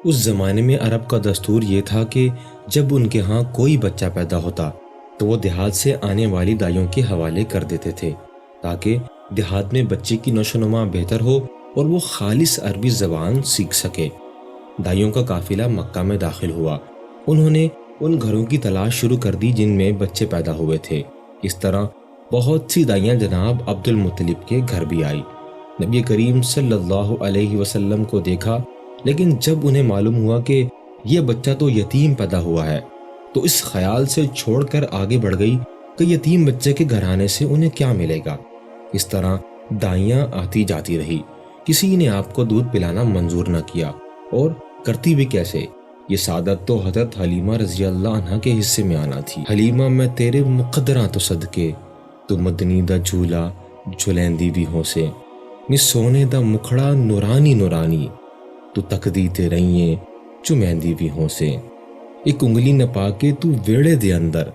اس زمانے میں عرب کا دستور یہ تھا کہ جب ان کے ہاں کوئی بچہ پیدا ہوتا تو وہ دیہات سے آنے والی دائیوں کے حوالے کر دیتے تھے تاکہ دیہات میں بچے کی نشو و نما بہتر ہو اور وہ خالص عربی زبان سیکھ سکے۔ دائیوں کا قافلہ مکہ میں داخل ہوا۔ انہوں نے ان گھروں کی تلاش شروع کر دی جن میں بچے پیدا ہوئے تھے۔ اس طرح بہت سی دائیاں جناب عبد المطلب کے گھر بھی آئی۔ نبی کریم صلی اللہ علیہ وسلم کو دیکھا، لیکن جب انہیں معلوم ہوا کہ یہ بچہ تو یتیم پیدا ہوا ہے تو اس خیال سے چھوڑ کر آگے بڑھ گئی کہ یتیم بچے کے گھر آنے سے انہیں کیا ملے گا۔ اس طرح دائیاں آتی جاتی رہی، کسی نے آپ کو دودھ پلانا منظور نہ کیا، اور کرتی بھی کیسے؟ یہ سعادت تو حضرت حلیمہ رضی اللہ عنہ کے حصے میں آنا تھی۔ حلیمہ میں تیرے مقدراں تو صدقے، تو مدنی دا جھولا جھلیندی بھی ہو سے، نی سونے دا مکھڑا نورانی نورانی، تو تکدی تے رہیے چمیندی بھی ہو سے، ایک انگلی نہ پا کے تو ویڑے دے اندر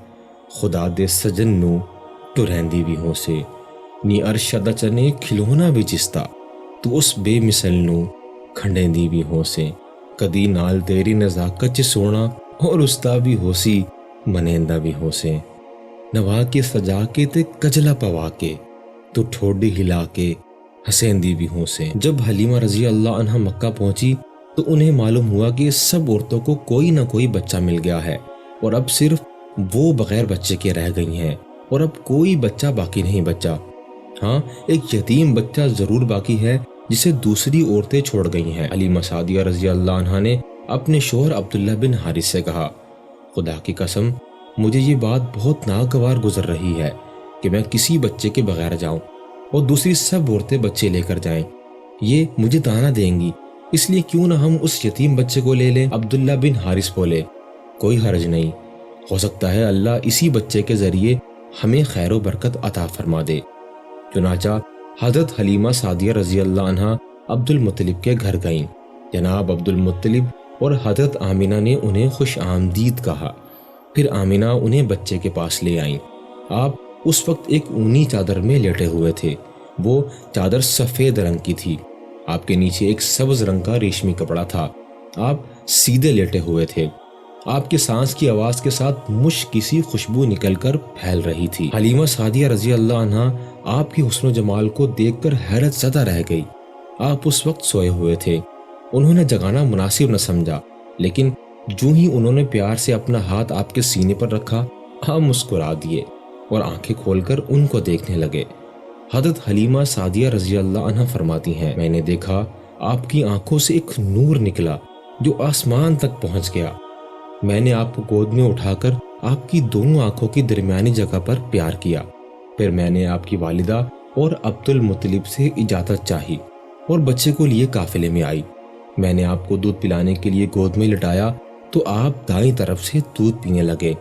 خدا دے سجن نو ٹرہندی بھی ہو سے، نی ارشدہ چنے کھلونا بھی جستا تو اس بے مثل نو کھنڈیندی بھی ہو سے، کدی نال تیری نزاکت چ سونا اور استا بھی ہو سی منیندہ بھی ہو سے، نوا کے سجا کے تے کجلا پوا کے تو ٹھوڈی ہلا کے ہسیندی بھی ہو سے۔ جب حلیمہ رضی اللہ عنہ مکہ پہنچی تو انہیں معلوم ہوا کہ سب عورتوں کو کوئی نہ کوئی بچہ مل گیا ہے اور اب صرف وہ بغیر بچے کے رہ گئی ہیں، اور اب کوئی بچہ باقی نہیں بچا۔ ہاں، ایک یتیم بچہ ضرور باقی ہے جسے دوسری عورتیں چھوڑ گئی ہیں۔ حلیمہ سعدیہ رضی اللہ عنہ نے اپنے شوہر عبداللہ بن حارث سے کہا، خدا کی قسم مجھے یہ بات بہت ناگوار گزر رہی ہے کہ میں کسی بچے کے بغیر جاؤں اور دوسری سب عورتیں بچے لے کر جائیں، یہ مجھے تانا دیں گی، اس لیے کیوں نہ ہم اس یتیم بچے کو لے لیں۔ عبداللہ بن حارث بولے، کوئی حرج نہیں، ہو سکتا ہے اللہ اسی بچے کے ذریعے ہمیں خیر و برکت عطا فرما دے۔ چنانچہ حضرت حلیمہ سعدیہ رضی اللہ عنہ عبد المطلب کے گھر گئیں۔ جناب عبد المطلب اور حضرت آمینہ نے انہیں خوش آمدید کہا، پھر آمینہ انہیں بچے کے پاس لے آئیں۔ آپ اس وقت ایک اونی چادر میں لیٹے ہوئے تھے، وہ چادر سفید رنگ کی تھی، آپ کے نیچے ایک سبز رنگ کا ریشمی کپڑا تھا، آپ سیدھے لیٹے ہوئے تھے، آپ کے سانس کی آواز کے ساتھ مشک کی سی خوشبو نکل کر پھیل رہی تھی۔ حلیمہ سعدیہ رضی اللہ عنہ آپ کی حسن و جمال کو دیکھ کر حیرت زدہ رہ گئی۔ آپ اس وقت سوئے ہوئے تھے، انہوں نے جگانا مناسب نہ سمجھا، لیکن جو ہی انہوں نے پیار سے اپنا ہاتھ آپ کے سینے پر رکھا، آپ مسکرا دیے اور آنکھیں کھول کر ان کو دیکھنے لگے۔ حضرت حلیمہ سعدیہ رضی اللہ عنہ فرماتی ہیں، میں نے دیکھا آپ کی آنکھوں سے ایک نور نکلا جو آسمان تک پہنچ گیا۔ میں نے آپ کو گود میں اٹھا کر آپ کی دونوں آنکھوں کی درمیانی جگہ پر پیار کیا، پھر میں نے آپ کی والدہ اور عبد المطلب سے اجازت چاہی اور بچے کو لیے قافلے میں آئی۔ میں نے آپ کو دودھ پلانے کے لیے گود میں لٹایا تو آپ دائیں طرف سے دودھ پینے لگے۔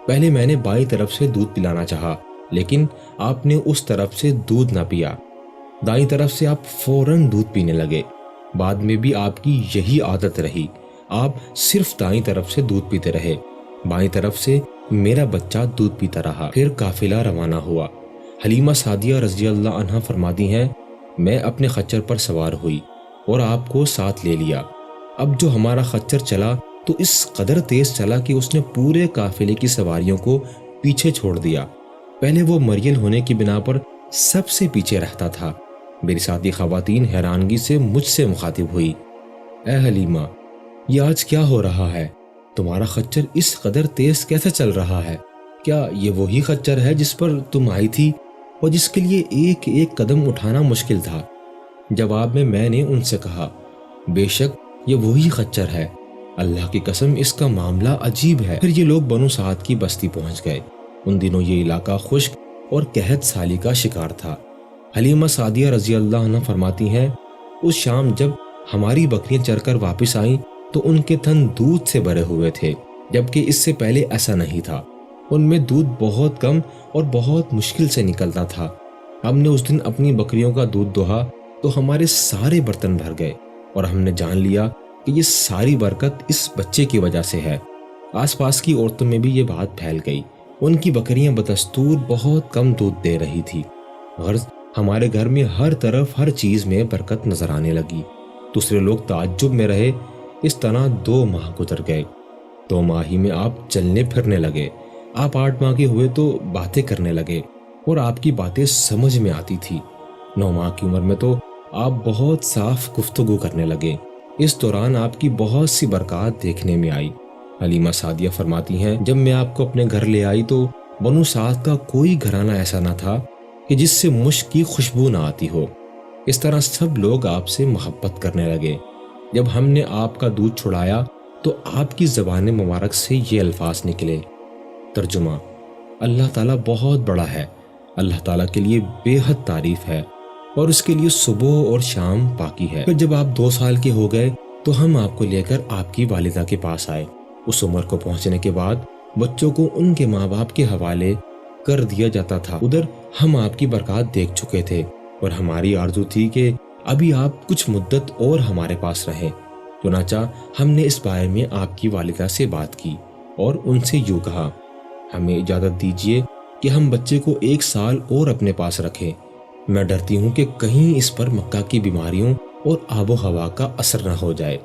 پہلے میں نے بائیں طرف سے دودھ پلانا چاہا، لیکن آپ نے اس طرف سے دودھ نہ پیا۔ دائیں طرف سے آپ فوراً دودھ پینے لگے۔ بعد میں بھی آپ کی یہی عادت رہی، آپ صرف دائیں طرف سے دودھ پیتے رہے، بائیں طرف سے میرا بچہ دودھ پیتا رہا۔ پھر قافلہ روانہ ہوا۔ حلیمہ سعدیہ رضی اللہ عنہ فرماتی ہیں، میں اپنے خچر پر سوار ہوئی اور آپ کو ساتھ لے لیا۔ اب جو ہمارا خچر چلا تو اس قدر تیز چلا کہ اس نے پورے قافلے کی سواریوں کو پیچھے چھوڑ دیا۔ پہلے وہ مریل ہونے کی بنا پر سب سے پیچھے رہتا تھا۔ میری ساتھی خواتین حیرانگی سے مجھ سے مخاطب ہوئی، اے حلیمہ، یہ آج کیا ہو رہا ہے؟ تمہارا خچر اس قدر تیز کیسے چل رہا ہے؟ کیا یہ وہی خچر ہے جس پر تم آئی تھی اور جس کے لیے ایک ایک قدم اٹھانا مشکل تھا؟ جواب میں نے ان سے کہا، بے شک یہ وہی خچر ہے، اللہ کی قسم اس کا معاملہ عجیب ہے۔ پھر یہ لوگ بنو سعد کی بستی پہنچ گئے۔ ان دنوں یہ علاقہ خشک اور قحط سالی کا شکار تھا۔ حلیمہ سعدیہ رضی اللہ عنہ فرماتی ہیں، اس شام جب ہماری بکریاں چر کر واپس آئیں تو ان کے تھن دودھ سے بھرے ہوئے تھے، جبکہ اس سے پہلے ایسا نہیں تھا۔ ان میں دودھ بہت کم اور بہت مشکل سے نکلتا تھا۔ ہم نے اس دن اپنی بکریوں کا دودھ دوہا تو ہمارے سارے برتن بھر گئے اور ہم نے جان لیا کہ یہ ساری برکت اس بچے کی وجہ سے ہے۔ آس پاس کی عورتوں میں بھی یہ بات پھیل گئی۔ ان کی بکریاں بدستور بہت کم دودھ دے رہی تھی۔ غرض ہمارے گھر میں ہر طرف ہر چیز میں برکت نظر آنے لگی۔ دوسرے لوگ تعجب میں رہے اس طرح 2 ماہ گزر گئے۔ 2 ماہ ہی میں آپ چلنے پھرنے لگے۔ آپ 8 ماہ کے ہوئے تو باتیں کرنے لگے اور آپ کی باتیں سمجھ میں آتی تھی۔ 9 ماہ کی عمر میں تو آپ بہت صاف گفتگو کرنے لگے۔ اس دوران آپ کی بہت سی برکات دیکھنے میں آئی۔ حلیمہ سعدیہ فرماتی ہیں، جب میں آپ کو اپنے گھر لے آئی تو بنو سعد کا کوئی گھرانہ ایسا نہ تھا کہ جس سے مشک کی خوشبو نہ آتی ہو۔ اس طرح سب لوگ آپ سے محبت کرنے لگے۔ جب ہم نے آپ کا دودھ چھڑایا تو آپ کی زبان مبارک سے یہ الفاظ نکلے۔ ترجمہ: اللہ تعالیٰ بہت بڑا ہے، اللہ تعالیٰ کے لیے بے حد تعریف ہے اور اس کے لیے صبح اور شام پاکی ہے۔ پھر جب آپ 2 سال کے ہو گئے تو ہم آپ کو لے کر آپ کی والدہ کے پاس آئے۔ اس عمر کو پہنچنے کے بعد بچوں کو ان کے ماں باپ کے حوالے کر دیا جاتا تھا۔ ادھر ہم آپ کی برکات دیکھ چکے تھے اور ہماری آرزو تھی کہ ابھی آپ کچھ مدت اور ہمارے پاس رہیں۔ چنانچہ ہم نے اس بارے میں آپ کی والدہ سے بات کی اور ان سے یوں کہا، ہمیں اجازت دیجیے کہ ہم بچے کو 1 سال اور اپنے پاس رکھیں۔ میں ڈرتی ہوں کہ کہیں اس پر مکہ کی بیماریوں اور آب و ہوا کا اثر نہ ہو جائے۔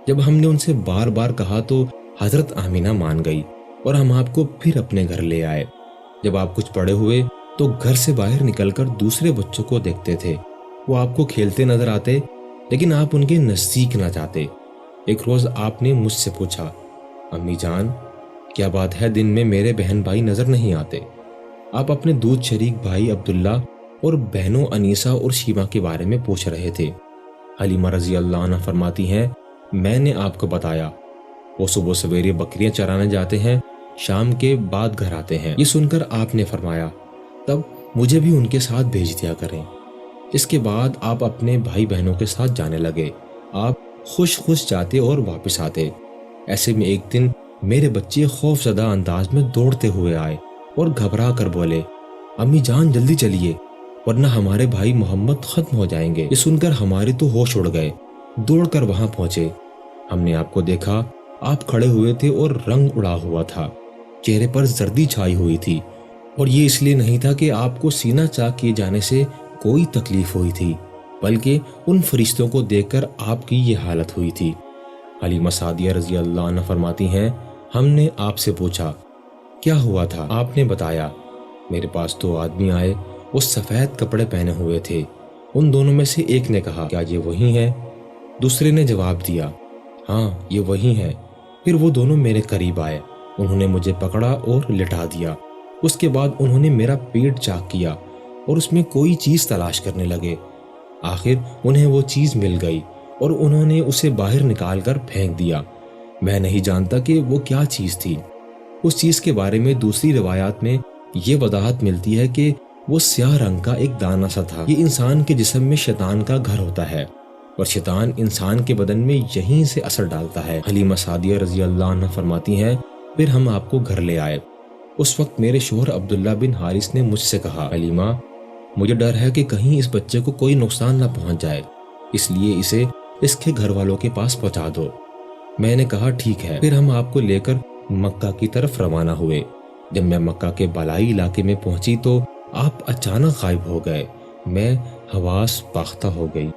جب ہم نے ان سے بار بار کہا تو حضرت آمینہ مان گئی اور ہم آپ کو پھر اپنے گھر لے آئے۔ جب آپ کچھ بڑے ہوئے تو گھر سے باہر نکل کر دوسرے بچوں کو دیکھتے تھے۔ وہ آپ کو کھیلتے نظر آتے لیکن آپ ان کے نزدیک نہ جاتے۔ ایک روز آپ نے مجھ سے پوچھا، امی جان کیا بات ہے دن میں میرے بہن بھائی نظر نہیں آتے؟ آپ اپنے دودھ شریک بھائی عبداللہ اور بہنوں انیسہ اور شیما کے بارے میں پوچھ رہے تھے۔ حلیمہ رضی اللہ عنہ فرماتی ہیں، میں نے آپ کو بتایا وہ صبح سویرے بکریاں چرانے جاتے ہیں، شام کے بعد گھر آتے ہیں۔ یہ سن کر آپ نے فرمایا، تب مجھے بھی ان کے ساتھ بھیج دیا کریں۔ اس کے بعد آپ اپنے بھائی بہنوں کے ساتھ جانے لگے۔ آپ خوش جاتے اور واپس آتے۔ ایسے میں ایک دن میرے بچے خوف زدہ انداز میں دوڑتے ہوئے آئے اور گھبرا کر بولے، امی جان جلدی چلیے ورنہ ہمارے بھائی محمد ختم ہو جائیں گے۔ یہ سن کر ہمارے تو ہوش اڑ گئے۔ دوڑ کر وہاں پہنچے۔ ہم نے آپ کو دیکھا، آپ کھڑے ہوئے تھے اور رنگ اڑا ہوا تھا، چہرے پر زردی چھائی ہوئی تھی، اور یہ اس لیے نہیں تھا کہ آپ کو سینہ چاک کیے جانے سے کوئی تکلیف ہوئی تھی، بلکہ ان فرشتوں کو دیکھ کر آپ کی یہ حالت ہوئی تھی۔ حلیمہ سعدیہ رضی اللہ عنہ فرماتی ہیں، ہم نے آپ سے پوچھا کیا ہوا تھا؟ آپ نے بتایا، میرے پاس 2 آدمی آئے، وہ سفید کپڑے پہنے ہوئے تھے۔ ان دونوں میں سے ایک نے کہا، کیا یہ وہی ہے؟ دوسرے نے جواب دیا، ہاں یہ وہی ہے۔ پھر وہ دونوں میرے قریب آئے، انہوں نے مجھے پکڑا اور لٹا دیا۔ اس کے بعد انہوں نے میرا پیٹ چاک کیا اور اس میں کوئی چیز تلاش کرنے لگے۔ آخر انہیں وہ چیز مل گئی اور انہوں نے اسے باہر نکال کر پھینک دیا۔ میں نہیں جانتا کہ وہ کیا چیز تھی۔ اس چیز کے بارے میں دوسری روایات میں یہ وضاحت ملتی ہے کہ وہ سیاہ رنگ کا ایک دانہ سا تھا۔ یہ انسان کے جسم میں شیطان کا گھر ہوتا ہے اور شیطان انسان کے بدن میں یہیں سے اثر ڈالتا ہے۔ حلیمہ سعدیہ رضی اللہ عنہ فرماتی ہیں، پھر ہم آپ کو گھر لے آئے۔ اس وقت میرے شوہر عبداللہ بن حارث نے مجھ سے کہا، حلیمہ مجھے ڈر ہے کہ کہیں اس بچے کو کوئی نقصان نہ پہنچ جائے، اس لیے اسے اس کے گھر والوں کے پاس پہنچا دو۔ میں نے کہا ٹھیک ہے۔ پھر ہم آپ کو لے کر مکہ کی طرف روانہ ہوئے۔ جب میں مکہ کے بالائی علاقے میں پہنچی تو آپ اچانک غائب ہو گئے۔ میں حواس باختہ ہو گئی۔